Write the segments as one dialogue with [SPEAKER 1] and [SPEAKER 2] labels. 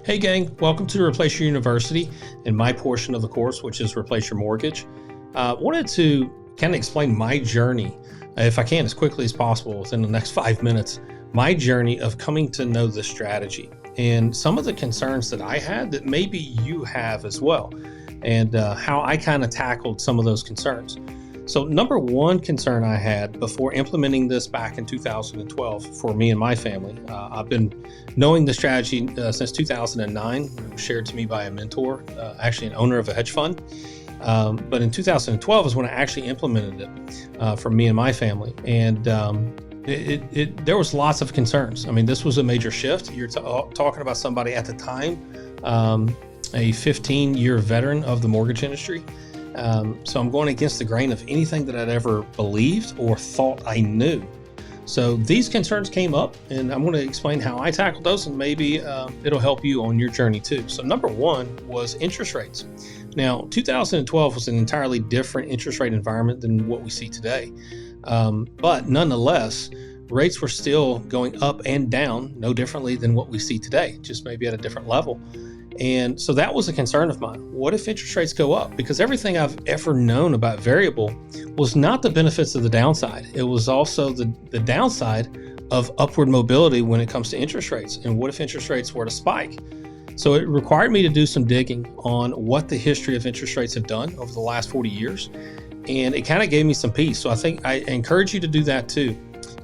[SPEAKER 1] Hey gang, welcome to Replace Your University and my portion of the course, which is Replace Your Mortgage. Wanted to kind of explain my journey, if I can, as quickly as possible within the next 5 minutes, my journey of coming to know this strategy and some of the concerns that I had that maybe you have as well, and how I kind of tackled some of those concerns. So number one concern I had before implementing this back in 2012 for me and my family, I've been knowing the strategy since 2009. It was shared to me by a mentor, actually an owner of a hedge fund. But in 2012 is when I actually implemented it for me and my family. And there was lots of concerns. I mean, this was a major shift. You're talking about somebody at the time, a 15-year veteran of the mortgage industry. So I'm going against the grain of anything that I'd ever believed or thought I knew. So these concerns came up, and I'm going to explain how I tackled those, and maybe it'll help you on your journey too. So number one was interest rates. Now, 2012 was an entirely different interest rate environment than what we see today. But nonetheless, rates were still going up and down, no differently than what we see today, just maybe at a different level. And so that was a concern of mine. What if interest rates go up? Because everything I've ever known about variable was not the benefits of the downside. It was also the downside of upward mobility when it comes to interest rates. And what if interest rates were to spike? So it required me to do some digging on what the history of interest rates have done over the last 40 years. And it kind of gave me some peace. So I think I encourage you to do that too,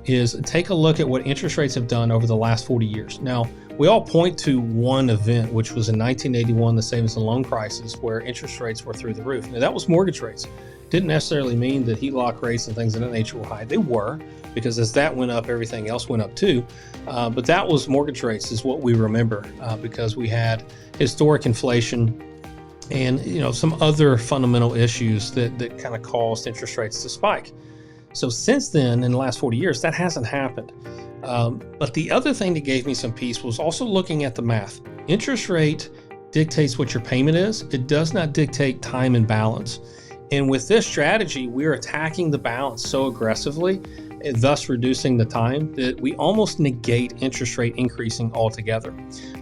[SPEAKER 1] is take a look at what interest rates have done over the last 40 years. Now, we all point to one event, which was in 1981, the savings and loan crisis, where interest rates were through the roof. Now, that was mortgage rates. Didn't necessarily mean that HELOC rates and things of that nature were high. They were, because as that went up, everything else went up too. But that was mortgage rates is what we remember, because we had historic inflation and some other fundamental issues that kind of caused interest rates to spike. So since then, in the last 40 years, that hasn't happened. But the other thing that gave me some peace was also looking at the math. Interest rate dictates what your payment is. It does not dictate time and balance. And with this strategy, we're attacking the balance so aggressively, and thus reducing the time, that we almost negate interest rate increasing altogether.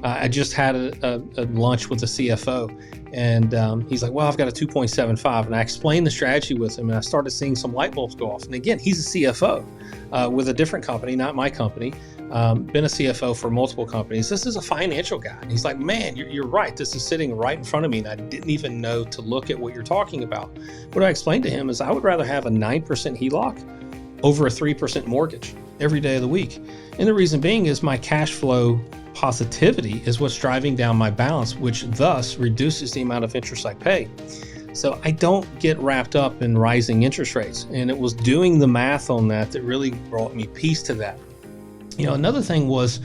[SPEAKER 1] I just had a lunch with the CFO, and he's like, well, I've got a 2.75. And I explained the strategy with him, and I started seeing some light bulbs go off. And again, he's a CFO with a different company, not my company. Been a CFO for multiple companies. This is a financial guy. And he's like, man, you're right. This is sitting right in front of me, and I didn't even know to look at what you're talking about. What I explained to him is I would rather have a 9% HELOC over a 3% mortgage every day of the week. And the reason being is my cash flow positivity is what's driving down my balance, which thus reduces the amount of interest I pay. So I don't get wrapped up in rising interest rates. And it was doing the math on that really brought me peace to that. Another thing was,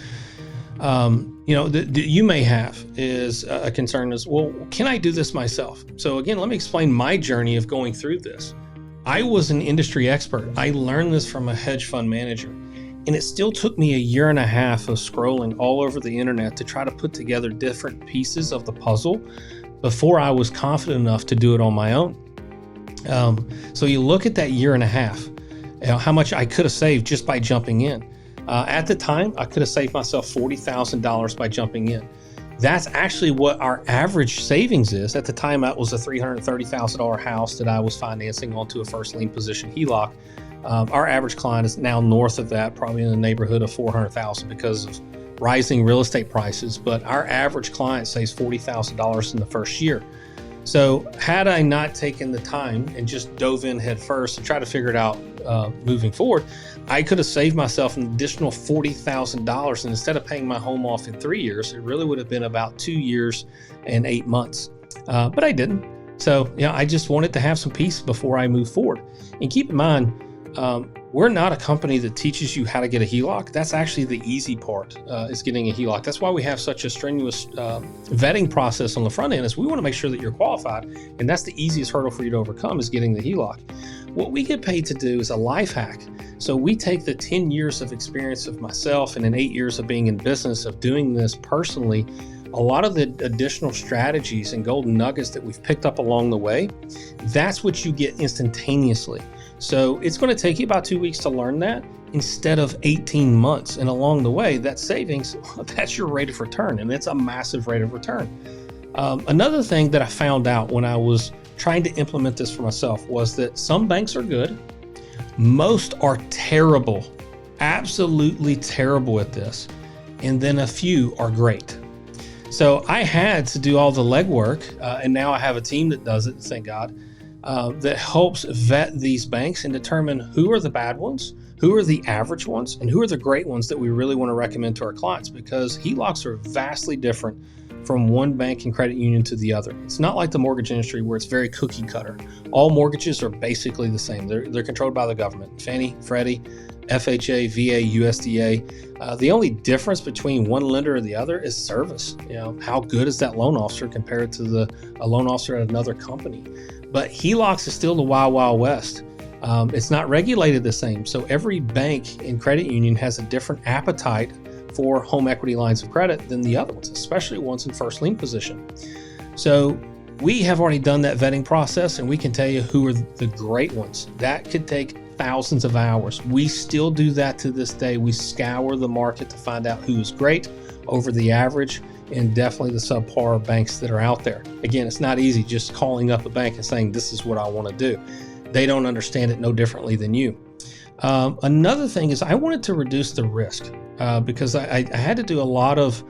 [SPEAKER 1] that you may have is a concern is, well, can I do this myself? So again, let me explain my journey of going through this. I was an industry expert. I learned this from a hedge fund manager, and it still took me a year and a half of scrolling all over the internet to try to put together different pieces of the puzzle before I was confident enough to do it on my own. So you look at that year and a half, how much I could have saved just by jumping in. At the time, I could have saved myself $40,000 by jumping in. That's actually what our average savings is. At the time, that was a $330,000 house that I was financing onto a first lien position HELOC. Our average client is now north of that, probably in the neighborhood of $400,000 because of rising real estate prices. But our average client saves $40,000 in the first year. So had I not taken the time and just dove in head first and tried to figure it out moving forward, I could have saved myself an additional $40,000. And instead of paying my home off in 3 years, it really would have been about 2 years and 8 months. But I didn't. So, I just wanted to have some peace before I move forward. And keep in mind, we're not a company that teaches you how to get a HELOC. That's actually the easy part, is getting a HELOC. That's why we have such a strenuous vetting process on the front end, is we want to make sure that you're qualified. And that's the easiest hurdle for you to overcome, is getting the HELOC. What we get paid to do is a life hack. So we take the 10 years of experience of myself and in 8 years of being in business, of doing this personally, a lot of the additional strategies and golden nuggets that we've picked up along the way, that's what you get instantaneously. So it's going to take you about 2 weeks to learn that. instead of 18 months. And along the way, that savings, that's your rate of return. And it's a massive rate of return. Another thing that I found out when I was trying to implement this for myself was that some banks are good. Most are terrible, absolutely terrible at this. And then a few are great. So I had to do all the legwork, and now I have a team that does it, thank God, that helps vet these banks and determine who are the bad ones, who are the average ones, and who are the great ones that we really want to recommend to our clients, because HELOCs are vastly different from one bank and credit union to the other. It's not like the mortgage industry where it's very cookie cutter. All mortgages are basically the same. They're controlled by the government. Fannie, Freddie, FHA, VA, USDA. The only difference between one lender or the other is service. How good is that loan officer compared to a loan officer at another company? But HELOCs is still the wild, wild west. It's not regulated the same. So every bank and credit union has a different appetite for home equity lines of credit than the other ones, especially ones in first lien position. So we have already done that vetting process, and we can tell you who are the great ones. That could take thousands of hours. We still do that to this day. We scour the market to find out who is great over the average and definitely the subpar banks that are out there. Again, it's not easy just calling up a bank and saying, this is what I want to do. They don't understand it no differently than you. Another thing is I wanted to reduce the risk because I had to do a lot of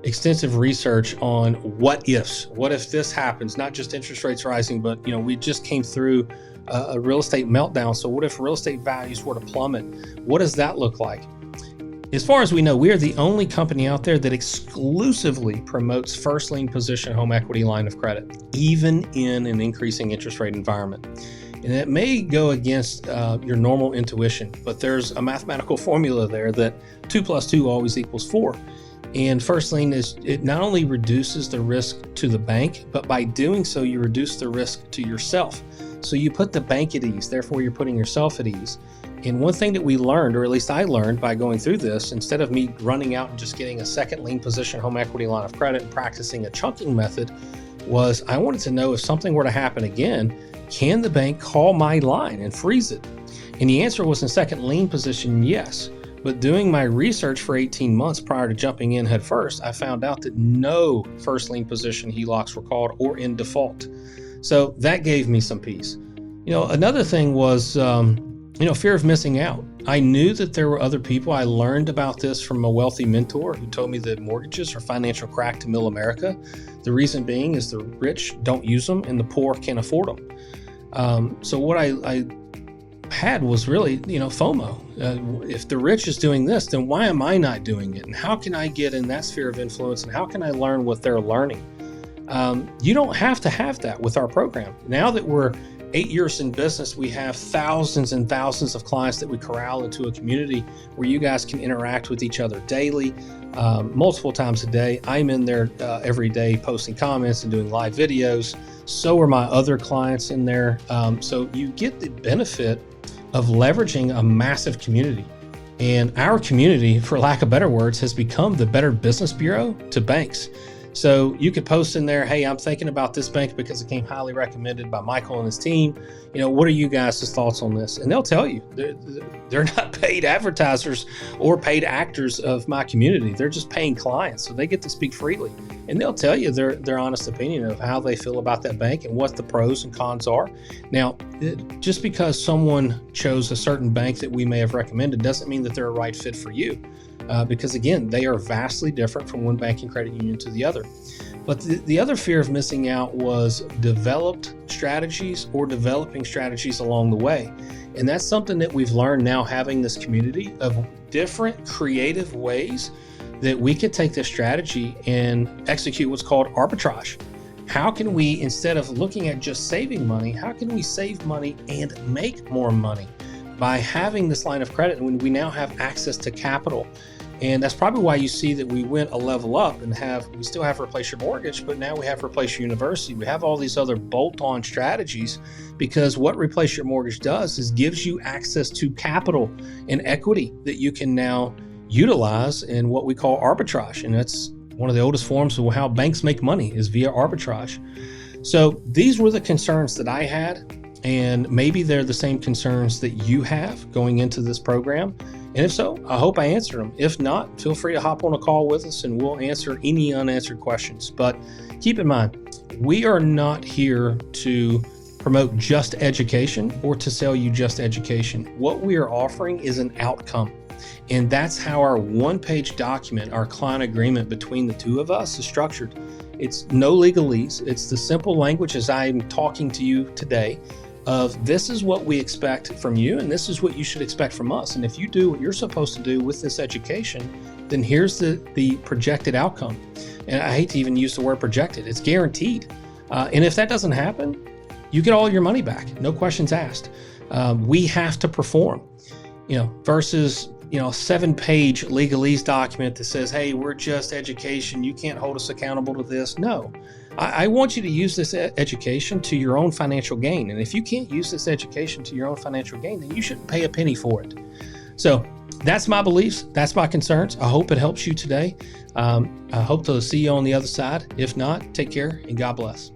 [SPEAKER 1] extensive research on what ifs. What if this happens? Not just interest rates rising, but we just came through a real estate meltdown. So what if real estate values were to plummet? What does that look like? As far as we know, we are the only company out there that exclusively promotes first lien position home equity line of credit, even in an increasing interest rate environment. And it may go against your normal intuition, but there's a mathematical formula there that 2 + 2 always equals 4. And first lien it not only reduces the risk to the bank, but by doing so, you reduce the risk to yourself. So you put the bank at ease, therefore you're putting yourself at ease. And one thing that we learned, or at least I learned by going through this, instead of me running out and just getting a second lien position home equity line of credit and practicing a chunking method, was I wanted to know if something were to happen again, can the bank call my line and freeze it? And the answer was in second lien position, yes. But doing my research for 18 months prior to jumping in head first, I found out that no first lien position HELOCs were called or in default. So that gave me some peace. Another thing was, fear of missing out. I knew that there were other people. I learned about this from a wealthy mentor who told me that mortgages are financial crack to middle America. The reason being is the rich don't use them and the poor can't afford them. So what I had was really, FOMO. If the rich is doing this, then why am I not doing it? And how can I get in that sphere of influence? And how can I learn what they're learning? You don't have to have that with our program. Now that we're 8 years in business, we have thousands and thousands of clients that we corral into a community where you guys can interact with each other daily, multiple times a day. I'm in there every day posting comments and doing live videos. So are my other clients in there. So you get the benefit of leveraging a massive community. And our community, for lack of better words, has become the Better Business Bureau to banks. So you could post in there, hey, I'm thinking about this bank because it came highly recommended by Michael and his team. What are you guys' thoughts on this? And they'll tell you. They're not paid advertisers or paid actors of my community. They're just paying clients, so they get to speak freely. And they'll tell you their honest opinion of how they feel about that bank and what the pros and cons are. Now, just because someone chose a certain bank that we may have recommended doesn't mean that they're a right fit for you. Because again, they are vastly different from one banking credit union to the other. But the other fear of missing out was developed strategies or developing strategies along the way. And that's something that we've learned now, having this community of different creative ways that we could take this strategy and execute what's called arbitrage. How can we, instead of looking at just saving money, how can we save money and make more money by having this line of credit when we now have access to capital? And that's probably why you see that we went a level up and we still have Replace Your Mortgage, but now we have Replace Your University. We have all these other bolt-on strategies, because what Replace Your Mortgage does is gives you access to capital and equity that you can now utilize in what we call arbitrage. And that's one of the oldest forms of how banks make money, is via arbitrage. So these were the concerns that I had, and maybe they're the same concerns that you have going into this program. And if so, I hope I answered them. If not, feel free to hop on a call with us and we'll answer any unanswered questions. But keep in mind, we are not here to promote just education or to sell you just education. What we are offering is an outcome. And that's how our one-page document, our client agreement between the two of us is structured. It's no legalese. It's the simple language as I'm talking to you today of this is what we expect from you and this is what you should expect from us. And if you do what you're supposed to do with this education, then here's the projected outcome. And I hate to even use the word projected. It's guaranteed. And if that doesn't happen, you get all your money back. No questions asked. We have to perform, versus a 7-page legalese document that says, hey, we're just education. You can't hold us accountable to this. No, I want you to use this education to your own financial gain. And if you can't use this education to your own financial gain, then you shouldn't pay a penny for it. So that's my beliefs. That's my concerns. I hope it helps you today. I hope to see you on the other side. If not, take care and God bless.